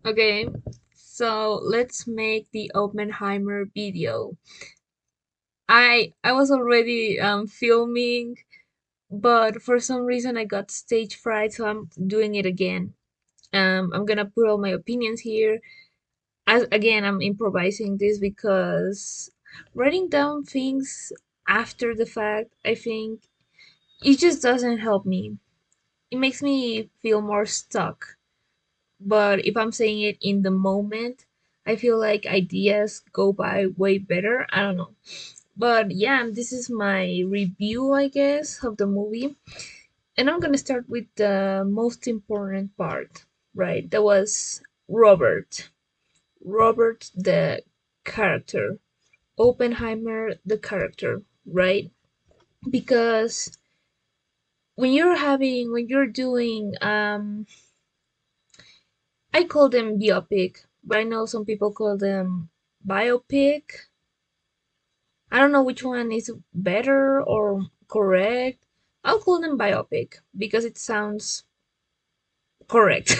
Okay, so let's make the Oppenheimer video. I was already filming, but for some reason I got stage fright, so I'm doing it again. I'm gonna put all my opinions here. As again, I'm improvising this because writing down things after the fact, I think it just doesn't help me. It makes me feel more stuck. But if I'm saying it in the moment, I feel like ideas go by way better. I don't know. But yeah, this is my review, I guess, of the movie. And I'm gonna start with the most important part, right? That was Robert. Robert, the character. Oppenheimer, the character, right? Because when you're doing, I call them biopic, but I know some people call them biopic. I don't know which one is better or correct. I'll call them biopic because it sounds correct.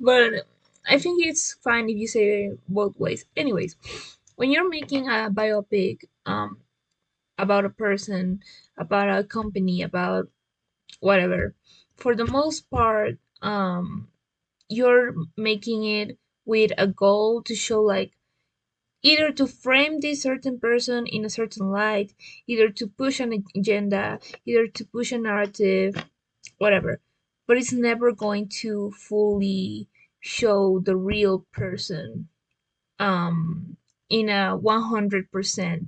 But I think it's fine if you say it both ways. Anyways, when you're making a biopic about a person, about a company, about whatever, for the most part, you're making it with a goal to show like either to frame this certain person in a certain light, either to push an agenda, either to push a narrative, whatever. But it's never going to fully show the real person um, in a 100%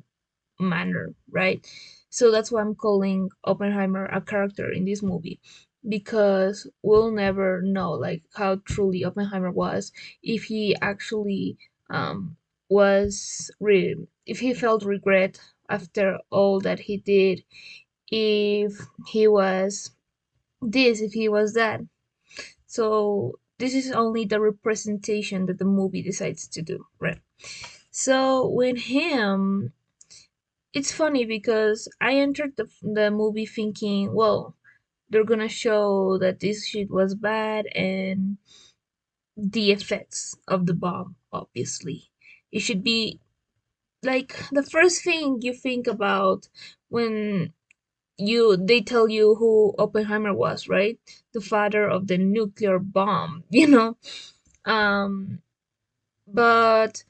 manner, right? So that's why I'm calling Oppenheimer a character in this movie because we'll never know like how truly Oppenheimer was if he actually um if he felt regret after all that he did, if he was this, if he was that. So this is only the representation that the movie decides to do, right? So with him, it's funny because I entered the movie thinking, well, they're gonna show that this shit was bad and the effects of the bomb, obviously. It should be like the first thing you think about when they tell you who Oppenheimer was, right? The father of the nuclear bomb, you know? Um, but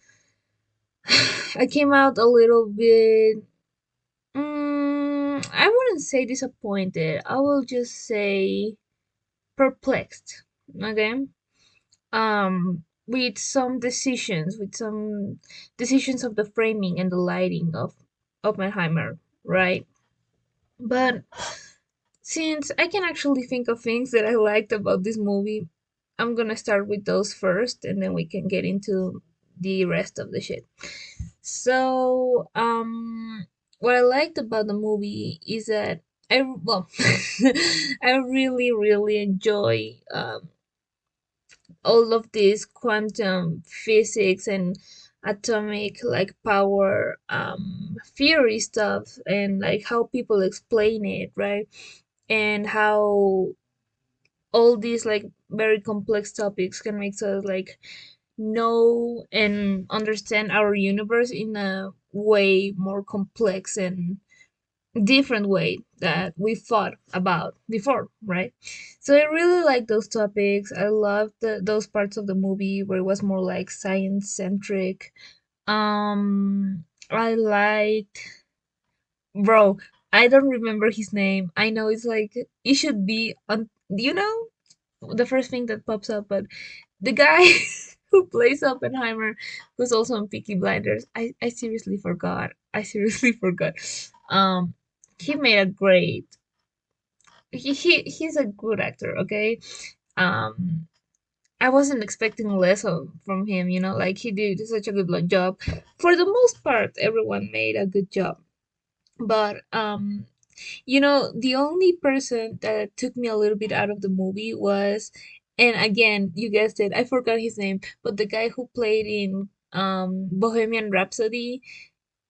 I came out a little bit I wouldn't say disappointed. I will just say perplexed. Okay. With some decisions of the framing and the lighting of Oppenheimer, right? But since I can actually think of things that I liked about this movie, I'm gonna start with those first, and then we can get into the rest of the shit. So, what I liked about the movie is that I really, really enjoy all of this quantum physics and atomic like power theory stuff and like how people explain it, right? And how all these like very complex topics can make us like know and understand our universe in a way more complex and different way that we thought about before, right? So I really like those topics. I love those parts of the movie where it was more like science centric. I liked, bro, I don't remember his name. I know it's like it should be on, you know, the first thing that pops up, but the guy who plays Oppenheimer, who's also on Peaky Blinders, I seriously forgot. I seriously forgot. Um, he made a great. He's a good actor. Okay. Um, I wasn't expecting less from him. You know, like he did such a good job. For the most part, everyone made a good job. But you know, the only person that took me a little bit out of the movie was, and again, you guessed it, I forgot his name, but the guy who played in Bohemian Rhapsody,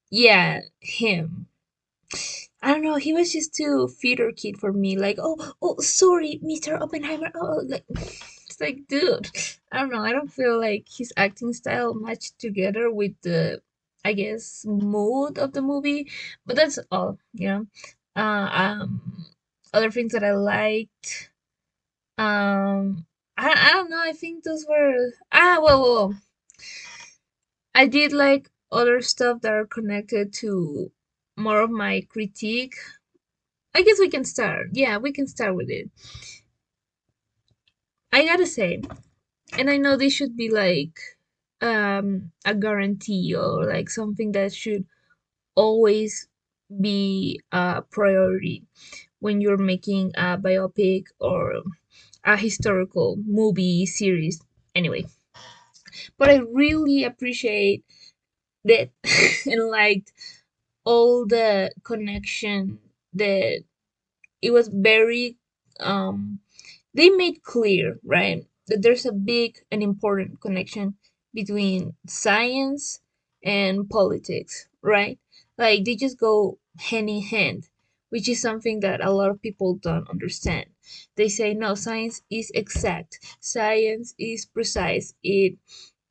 yeah, him. I don't know, he was just too theater kid for me. Like, oh, sorry, Mr. Oppenheimer. Oh, like, it's like, dude. I don't know. I don't feel like his acting style matched together with the, I guess, mood of the movie. But that's all, you know. Other things that I liked. I don't know. I think those were well. I did like other stuff that are connected to more of my critique. I guess we can start. Yeah, we can start with it. I gotta say, and I know this should be like a guarantee or like something that should always be a priority when you're making a biopic or a historical movie series. Anyway, but I really appreciate that and liked all the connection that it was very they made clear, right, that there's a big and important connection between science and politics, right? Like they just go hand in hand, which is something that a lot of people don't understand. They say no, science is exact, science is precise, it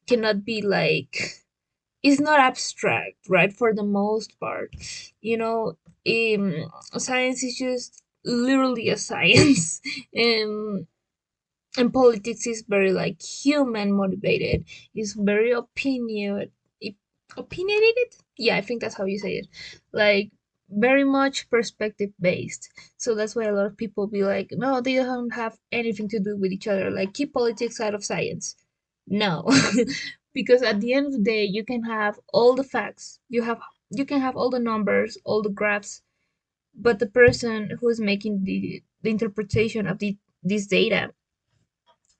cannot be like, it's not abstract, right? For the most part, you know, science is just literally a science, and and politics is very like human motivated. It's very opinionated. Yeah, I think that's how you say it. Like very much perspective based. So that's why a lot of people be like, no, they don't have anything to do with each other. Like keep politics out of science. No, because at the end of the day, you can have all the facts. You can have all the numbers, all the graphs, but the person who is making the interpretation of this data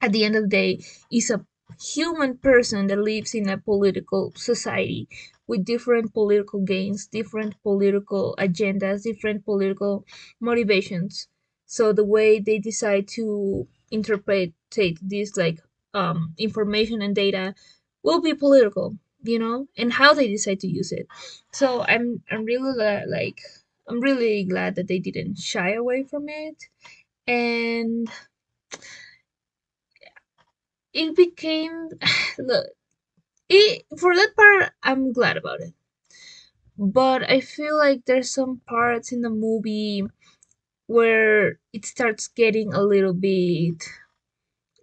at the end of the day is a human person that lives in a political society with different political gains, different political agendas, different political motivations. So the way they decide to interpret this like information and data will be political, you know, and how they decide to use it. So I'm really like I'm really glad that they didn't shy away from it. And it became look, for that part I'm glad about it, but I feel like there's some parts in the movie where it starts getting a little bit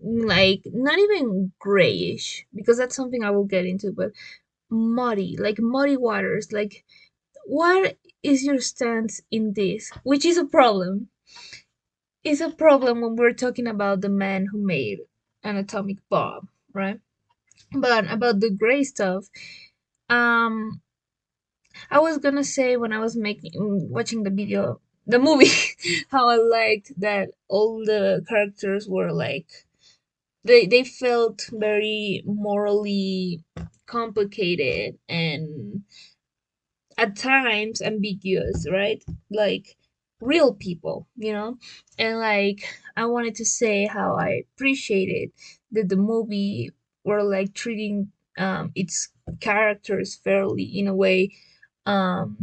like not even grayish, because that's something I will get into, but muddy, like muddy waters. Like what is your stance in this, which is a problem, is a problem when we're talking about the man who made an atomic bomb, right? But about the gray stuff, um I was gonna say when I was making watching the video, the movie, how I liked that all the characters were like they felt very morally complicated and at times ambiguous, right? Like real people, you know? And like I wanted to say how I appreciated that the movie were like treating its characters fairly in a way,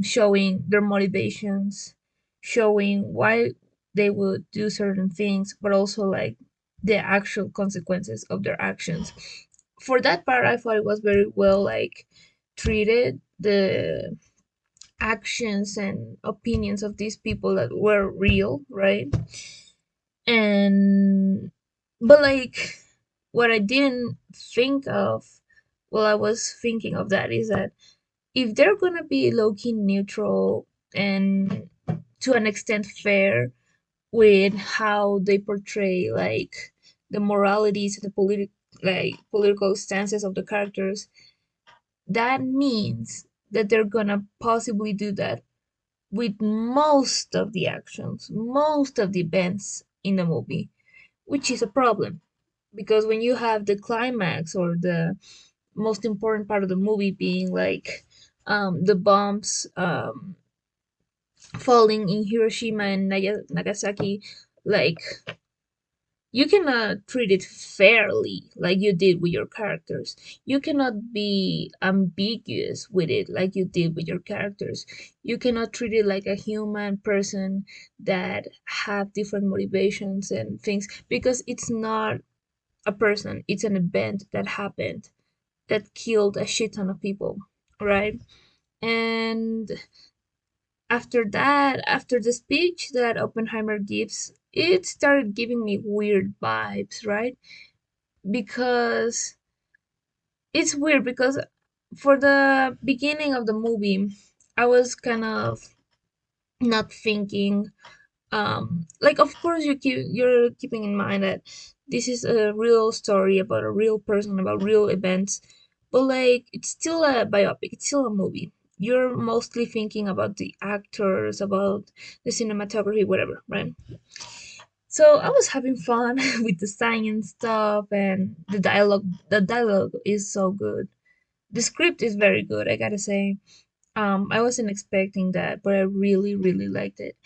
showing their motivations, showing why they would do certain things, but also like the actual consequences of their actions. For that part, I thought it was very well like treated, the actions and opinions of these people that were real, right? And but like what I didn't think of while I was thinking of that is that if they're gonna be low-key neutral and to an extent fair with how they portray like the moralities and the political stances of the characters, that means that they're gonna possibly do that with most of the actions, most of the events in the movie, which is a problem. Because when you have the climax or the most important part of the movie being like the bombs falling in Hiroshima and Nagasaki, like you cannot treat it fairly like you did with your characters. You cannot be ambiguous with it like you did with your characters. You cannot treat it like a human person that have different motivations and things, because it's not a person, it's an event that happened that killed a shit ton of people, right? And after that, after the speech that Oppenheimer gives, it started giving me weird vibes, right? Because it's weird because for the beginning of the movie, I was kind of not thinking, like, of course you're keeping in mind that this is a real story about a real person, about real events, but like it's still a biopic, it's still a movie. You're mostly thinking about the actors, about the cinematography, whatever, right? So I was having fun with the science stuff, and the dialogue is so good. The script is very good, I gotta say. I wasn't expecting that, but I really, really liked it.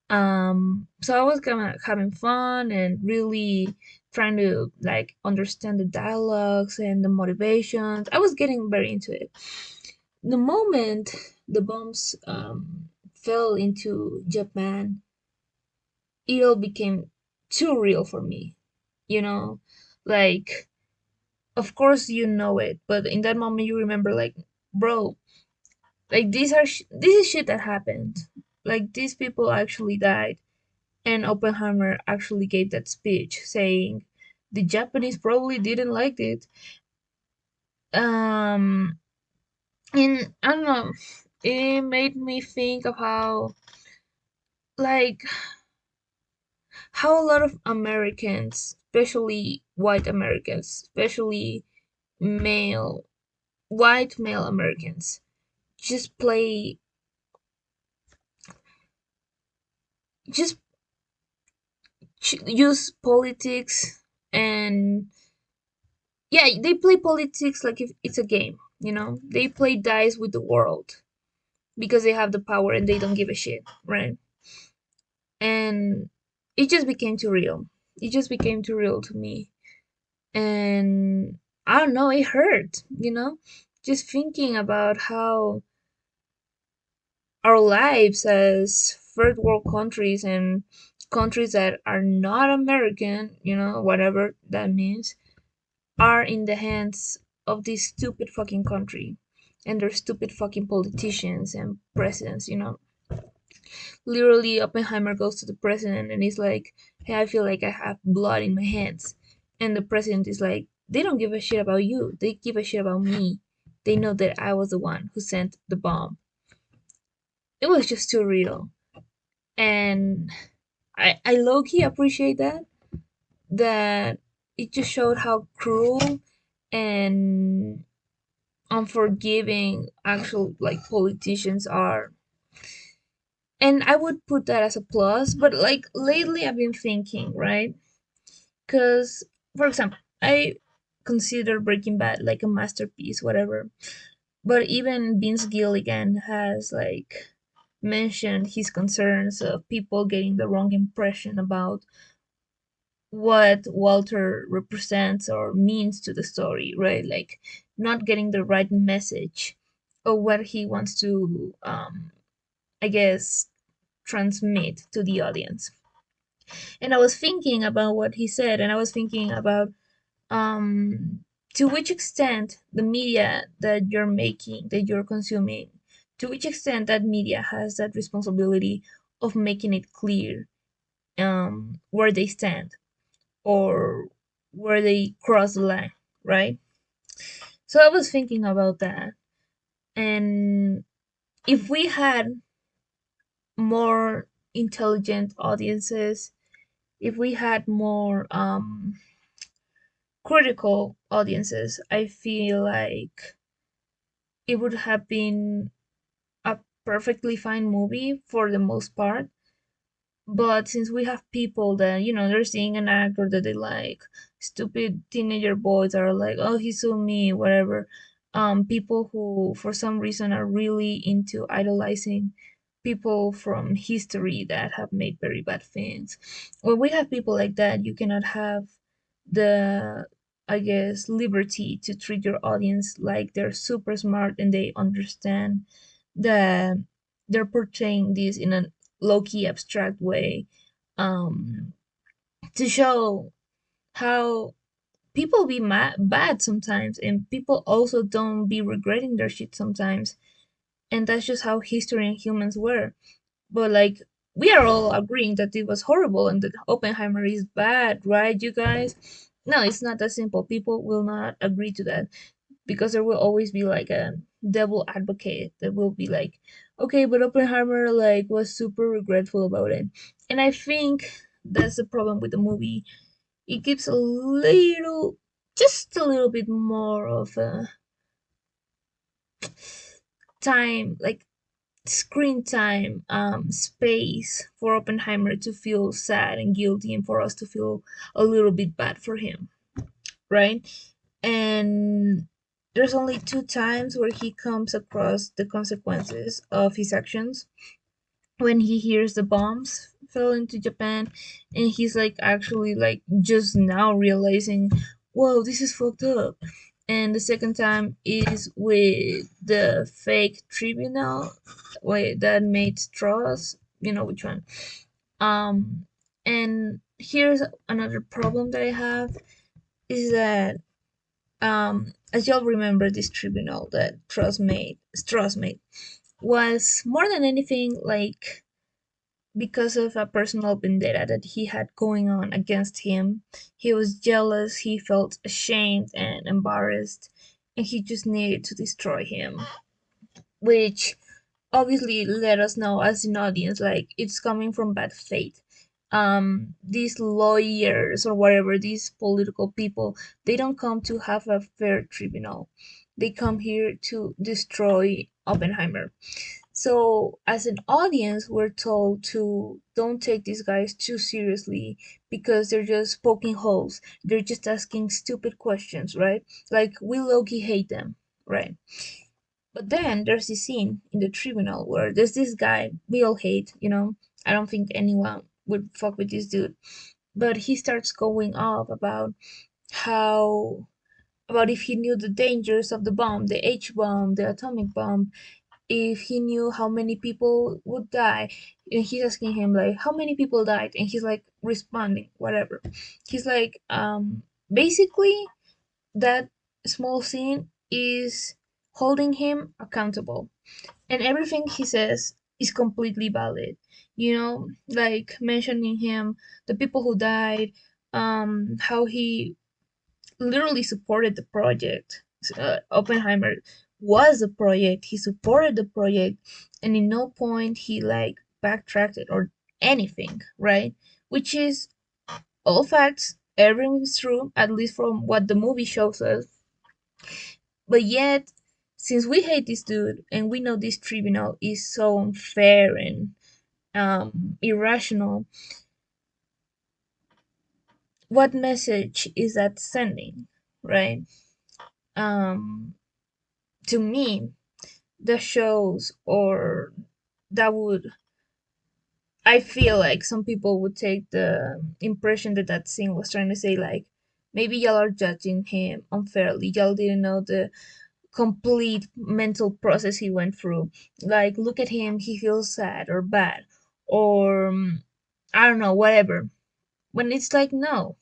So I was kind of having fun and really trying to like understand the dialogues and the motivations. I was getting very into it. The moment the bombs fell into Japan, it all became too real for me. You know, like, of course you know it, but in that moment you remember, like, bro, like this is shit that happened. Like these people actually died, and Oppenheimer actually gave that speech saying the Japanese probably didn't like it. Um, and I don't know, it made me think of like, how a lot of Americans, especially white Americans, especially male, white male Americans, just just use politics, and yeah, they play politics like if it's a game, they play dice with the world because they have the power and they don't give a shit, right? And it just became too real. It just became too real to me. And I don't know, it hurt, just thinking about how our lives as third world countries and countries that are not American, whatever that means, are in the hands of this stupid fucking country and their stupid fucking politicians and presidents. Literally, Oppenheimer goes to the president and he's like, hey, I feel like I have blood in my hands. And the president is like, they don't give a shit about you. They give a shit about me. They know that I was the one who sent the bomb. It was just too real. And I low key appreciate that it just showed how cruel and unforgiving actual like politicians are. And I would put that as a plus, but like lately I've been thinking, right? Because, for example, I consider Breaking Bad like a masterpiece, whatever. But even Vince Gilligan has like mentioned his concerns of people getting the wrong impression about what Walter represents or means to the story, right? Like not getting the right message of what he wants to, I guess, transmit to the audience. And I was thinking about what he said, and I was thinking about, to which extent the media that you're making, that you're consuming, to which extent that media has that responsibility of making it clear, where they stand or where they cross the line, right? So I was thinking about that. And if we had more intelligent audiences, if we had more critical audiences, I feel like it would have been a perfectly fine movie for the most part. But since we have people that, they're seeing an actor that they like, stupid teenager boys are like, oh, he's so mean, whatever. People who, for some reason, are really into idolizing people from history that have made very bad things. When we have people like that, you cannot have the, I guess, liberty to treat your audience like they're super smart and they understand that they're portraying this in a low-key abstract way, um, to show how people be bad sometimes, and people also don't be regretting their shit sometimes, and that's just how history and humans were. But like, we are all agreeing that it was horrible and that Oppenheimer is bad, right, you guys? No, it's not that simple. People will not agree to that, because there will always be like a devil advocate that will be like, okay, but Oppenheimer like was super regretful about it. And I think that's the problem with the movie. It gives a little, just a little bit more of a time, like screen time, space for Oppenheimer to feel sad and guilty, and for us to feel a little bit bad for him, right? And there's only two times where he comes across the consequences of his actions: when he hears the bombs fell into Japan, and he's like actually like just now realizing, whoa, this is fucked up. And the second time is with the fake tribunal, wait, that made straws, you know which one. Um and here's another problem that I have, is that as y'all remember, this tribunal that Strauss made was more than anything like because of a personal vendetta that he had going on against him. He was jealous, he felt ashamed and embarrassed, and he just needed to destroy him, which obviously let us know as an audience like it's coming from bad faith. These lawyers or whatever, these political people, they don't come to have a fair tribunal. They come here to destroy Oppenheimer. So, as an audience, we're told to don't take these guys too seriously because they're just poking holes. They're just asking stupid questions, right? Like, we low key hate them, right? But then there's this scene in the tribunal where there's this guy we all hate, I don't think anyone would fuck with this dude. But he starts going off about how, about if he knew the dangers of the bomb, the H bomb, the atomic bomb, if he knew how many people would die. And he's asking him like how many people died, and he's like responding whatever. He's like, basically that small scene is holding him accountable, and everything he says is completely valid, like mentioning him, the people who died, how he literally supported the project. Oppenheimer was the project. He supported the project, and in no point he like backtracked it or anything, right? Which is all facts. Everything's true, at least from what the movie shows us. But yet, since we hate this dude and we know this tribunal is so unfair and irrational, what message is that sending, right? Um, to me, the shows or that would, I feel like some people would take the impression that that scene was trying to say like, maybe y'all are judging him unfairly, y'all didn't know the complete mental process he went through, like look at him, he feels sad or bad, or I don't know, whatever, when it's like, no,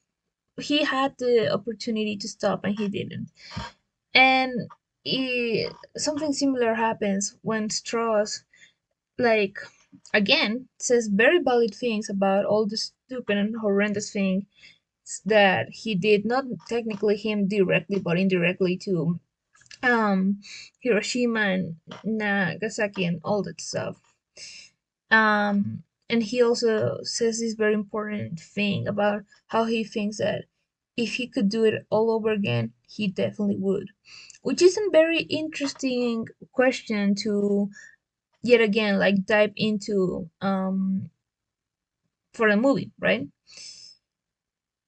he had the opportunity to stop and he didn't. And something similar happens when Strauss, like, again, says very valid things about all the stupid and horrendous things that he did, not technically him directly but indirectly to Hiroshima and Nagasaki and all that stuff. And he also says this very important thing about how he thinks that if he could do it all over again, he definitely would, which is a very interesting question to yet again like dive into for the movie, right?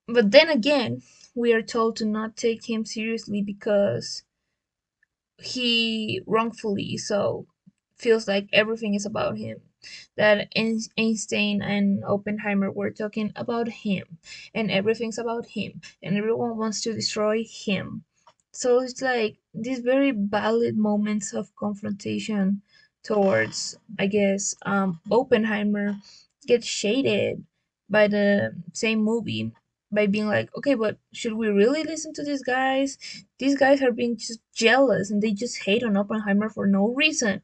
But then again, we are told to not take him seriously because he wrongfully so feels like everything is about him. That Einstein and Oppenheimer were talking about him, and everything's about him, and everyone wants to destroy him. So it's like these very valid moments of confrontation towards, I guess, Oppenheimer get shaded by the same movie. by being like, okay, but should we really listen to these guys? These guys are being just jealous and they just hate on Oppenheimer for no reason.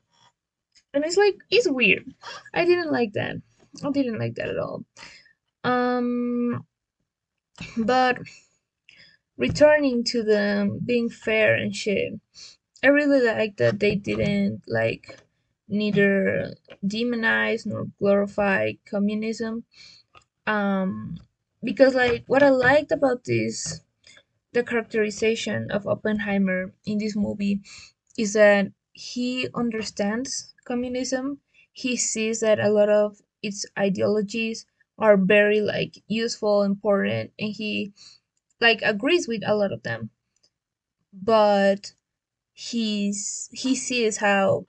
And it's like, it's weird. I didn't like that. I didn't like that at all. Um, but returning to them being fair and shit, I really like that they didn't like neither demonize nor glorify communism. Um, because like what I liked about this, the characterization of Oppenheimer in this movie is that he understands communism. He sees that a lot of its ideologies are very like useful, important, and he like agrees with a lot of them. But he sees how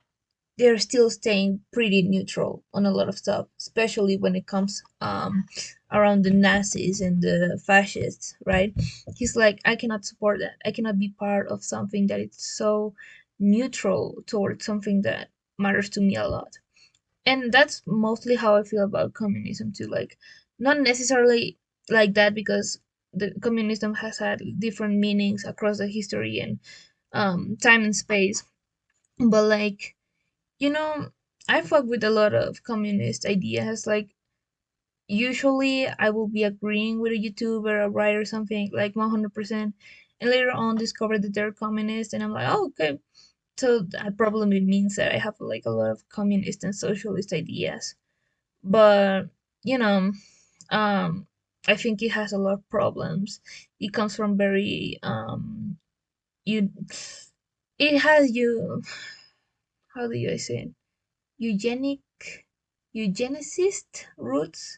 they're still staying pretty neutral on a lot of stuff, especially when it comes around the Nazis and the fascists, right? He's like, I cannot support that. I cannot be part of something that is so neutral towards something that matters to me a lot. And that's mostly how I feel about communism too. Like, not necessarily like that because the communism has had different meanings across the history and time and space, but like, you know, I fuck with a lot of communist ideas. Like, usually I will be agreeing with a YouTuber, a writer, something like 100%, and later on discover that they're communist, and I'm like, oh, okay. So that probably means that I have like a lot of communist and socialist ideas. But, you know, um, I think it has a lot of problems. It comes from very, you, it has you, how do I say it? Eugenic eugenicist roots,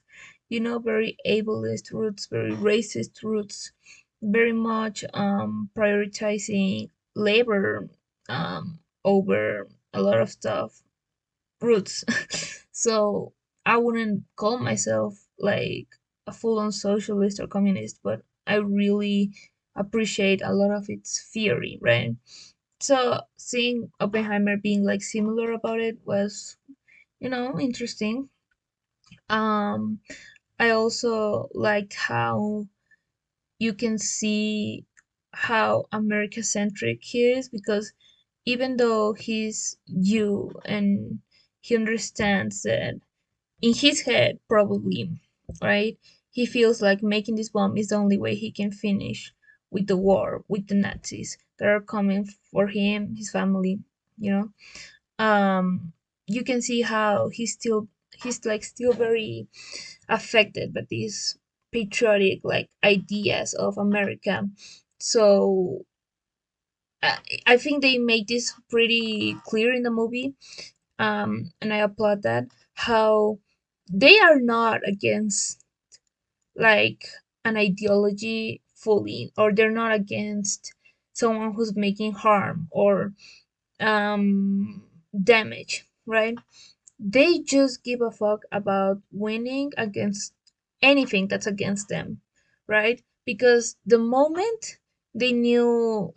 very ableist roots, very racist roots, very much prioritizing labor over a lot of stuff roots. So I wouldn't call myself like a full-on socialist or communist, but I really appreciate a lot of its theory, right? So seeing Oppenheimer being like similar about it was, interesting. Um, I also liked how you can see how America centric he is, because even though he's Jew and he understands that in his head, probably, right, he feels like making this bomb is the only way he can finish with the war with the Nazis that are coming for him, his family, you know. You can see how he's like still very affected by these patriotic like ideas of America. So I think they made this pretty clear in the movie, and I applaud that, how they are not against like an ideology fully, or they're not against someone who's making harm or damage, right? They just give a fuck about winning against anything that's against them, right? Because the moment they knew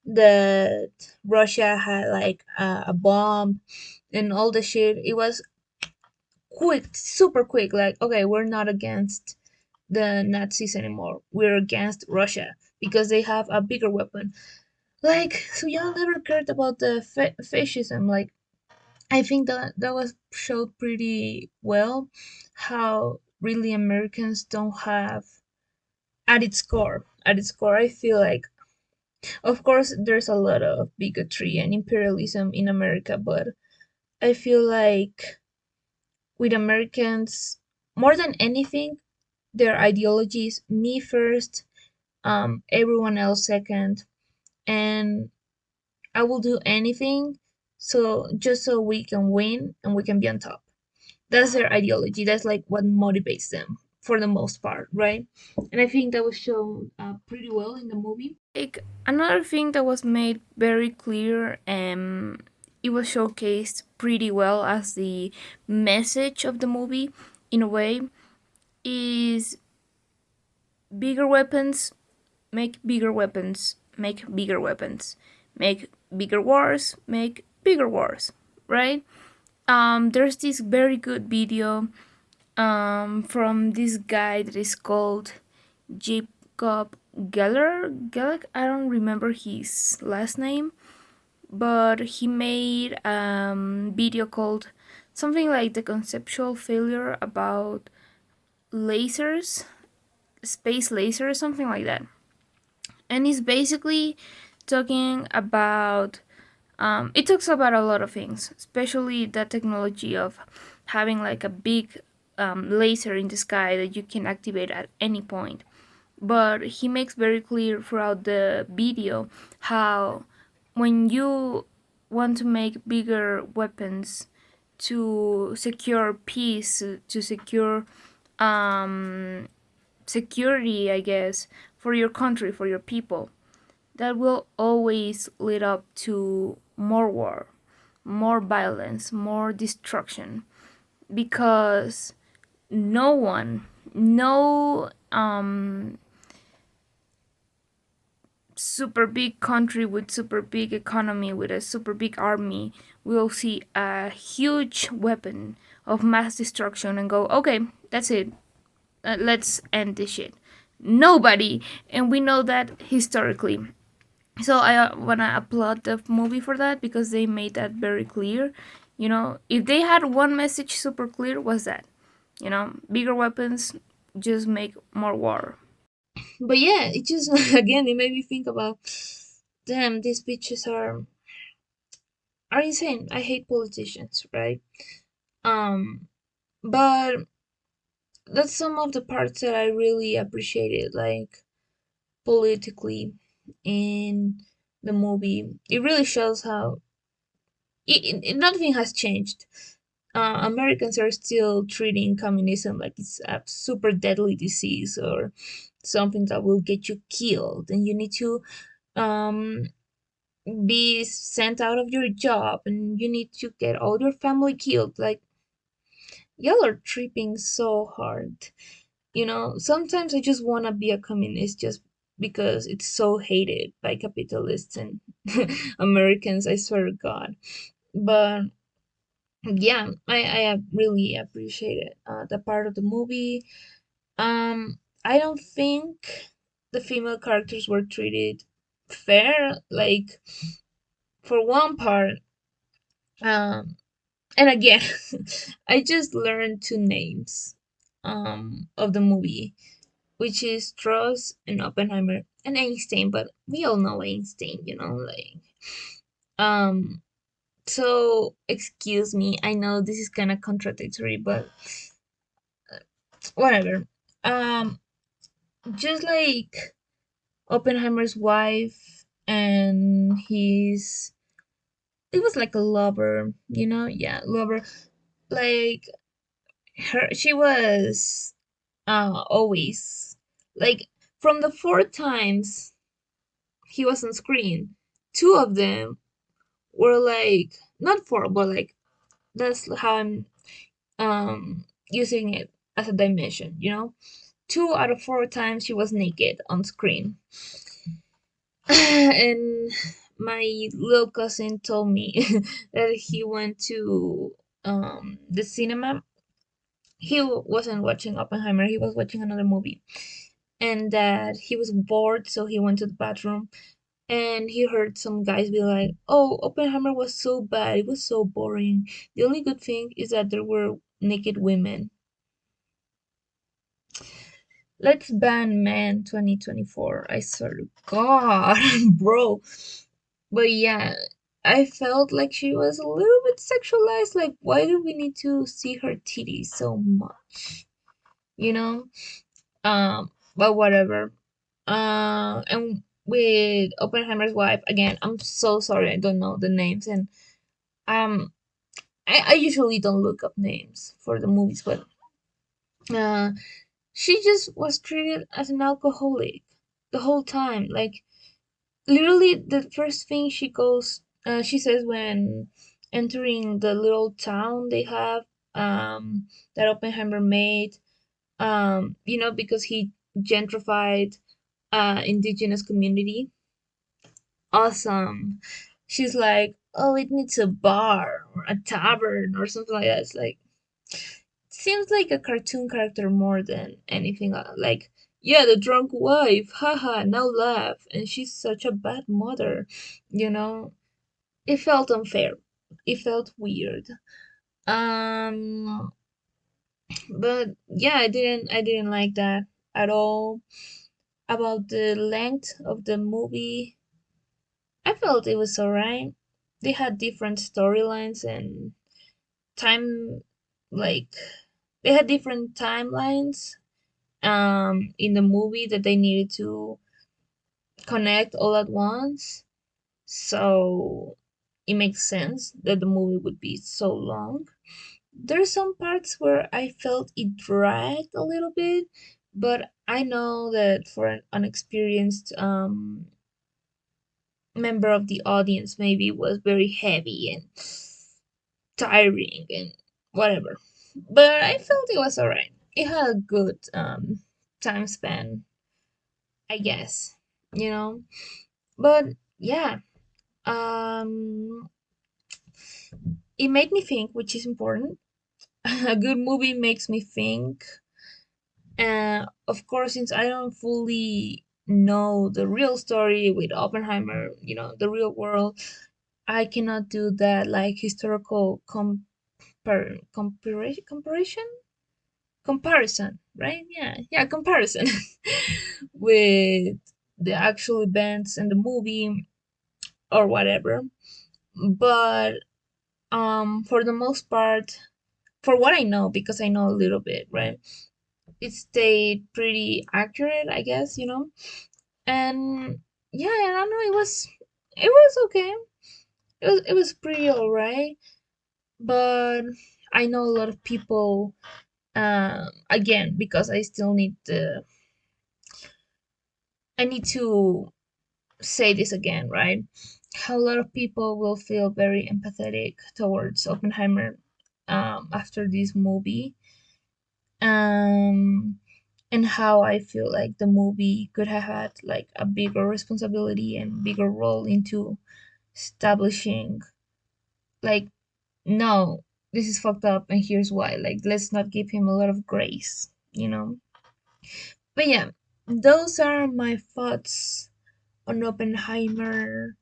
that Russia had like a bomb and all the shit, it was quick, super quick. Like, okay, we're not against the Nazis anymore. We're against Russia because they have a bigger weapon. Like, so y'all never cared about the fascism. Like, I think that that was showed pretty well how really Americans don't have at its core. At its core, I feel like, of course, there's a lot of bigotry and imperialism in America, but I feel like with Americans, more than anything, their ideology is me first, everyone else second, and I will do anything so just so we can win and we can be on top. That's their ideology. That's like what motivates them for the most part, right? And I think that was shown pretty well in the movie. Like, another thing that was made very clear, it was showcased pretty well as the message of the movie, in a way, is bigger weapons make bigger weapons, make bigger weapons, make bigger wars, make bigger wars, right? There's this very good video from this guy that is called Jacob Geller. I don't remember his last name, but he made video called something like the conceptual failure about lasers, space lasers, something like that. And he's basically talking about it talks about a lot of things, especially the technology of having like a big laser in the sky that you can activate at any point. But he makes very clear throughout the video how when you want to make bigger weapons to secure peace, to secure um, security, I guess, for your country, for your people, that will always lead up to more war, more violence, more destruction, because no one, no super big country with super big economy with a super big army will see a huge weapon of mass destruction and go, okay, that's it, let's end this shit. Nobody. And we know that historically. So I want to applaud the movie for that, because they made that very clear. If they had one message super clear, was that, bigger weapons just make more war. But yeah, it just again it made me think about, damn, these bitches are insane. I hate politicians, right? Um, but that's some of the parts that I really appreciated, like politically in the movie. It really shows how nothing has changed. Americans are still treating communism like it's a super deadly disease or something that will get you killed, and you need to um, be sent out of your job, and you need to get all your family killed. Like, y'all are tripping so hard. Sometimes I just want to be a communist just because it's so hated by capitalists and Americans, I swear to God. But yeah, I really appreciated the part of the movie. I don't think the female characters were treated fair. Like, for one part, um, and again, I just learned two names of the movie, which is Strauss and Oppenheimer and Einstein, but we all know Einstein, like um so excuse me, I know this is kind of contradictory, but whatever. Um just like Oppenheimer's wife and his, it was like a lover, yeah, lover. Like, she was always, like, from the four times he was on screen, two of them were like, not four, but like, that's how I'm using it as a dimension, 2 out of 4 times she was naked on screen. And my little cousin told me that he went to the cinema. He wasn't watching Oppenheimer, he was watching another movie, and that he was bored, so he went to the bathroom, and he heard some guys be like, "Oh, Oppenheimer was so bad. It was so boring. The only good thing is that there were naked women." Let's ban man 2024. I swear to God, bro. But yeah, I felt like she was a little bit sexualized. Like, why do we need to see her titties so much? You know? But whatever. And with Oppenheimer's wife, again, I'm so sorry I don't know the names, and um I usually don't look up names for the movies, but uh she just was treated as an alcoholic the whole time. Like, literally the first thing she says when entering the little town they have, that Oppenheimer made, because he gentrified indigenous community. Awesome. She's like, oh, it needs a bar or a tavern or something like that. It's like, seems like a cartoon character more than anything. Like, Yeah, the drunk wife, haha, now laugh, and she's such a bad mother, you know? It felt unfair. It felt weird. Um, but yeah, I didn't like that at all. About the length of the movie, I felt it was alright. They had different storylines and time, like, they had different timelines in the movie that they needed to connect all at once. So it makes sense that the movie would be so long. There's some parts where I felt it dragged a little bit, but I know that for an unexperienced member of the audience, maybe it was very heavy and tiring and whatever. But I felt it was alright. It had a good time span, I guess, you know. But yeah, um, it made me think, which is important. A good movie makes me think. Of course, since I don't fully know the real story with Oppenheimer, the real world, I cannot do that like historical comparison, right? Yeah, yeah, comparison with the actual events in the movie or whatever. But for the most part, for what I know, because I know a little bit, right? It stayed pretty accurate, I guess, And yeah, I don't know, it was okay. It was pretty alright, but I know a lot of people, again, because I need to say this again, right? How a lot of people will feel very empathetic towards Oppenheimer after this movie. Um and how I feel like the movie could have had like a bigger responsibility and bigger role into establishing, like, no, this is fucked up and here's why. Like, let's not give him a lot of grace. But yeah, those are my thoughts on Oppenheimer.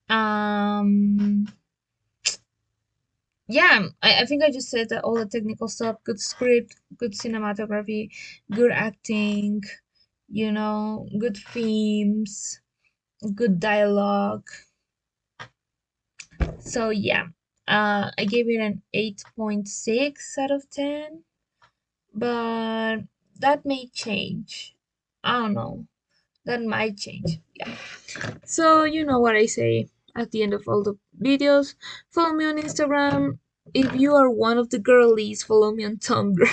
Um yeah, I think I just said that all the technical stuff, good script, good cinematography, good acting, good themes, good dialogue. So yeah, I gave it an 8.6 out of 10, but that may change. I don't know. That might change. Yeah. So you know what I say at the end of all the videos. Follow me on Instagram. If you are one of the girlies, follow me on Tumblr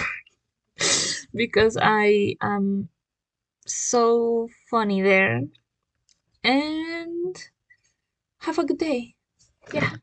because I am so funny there. And have a good day. Yeah.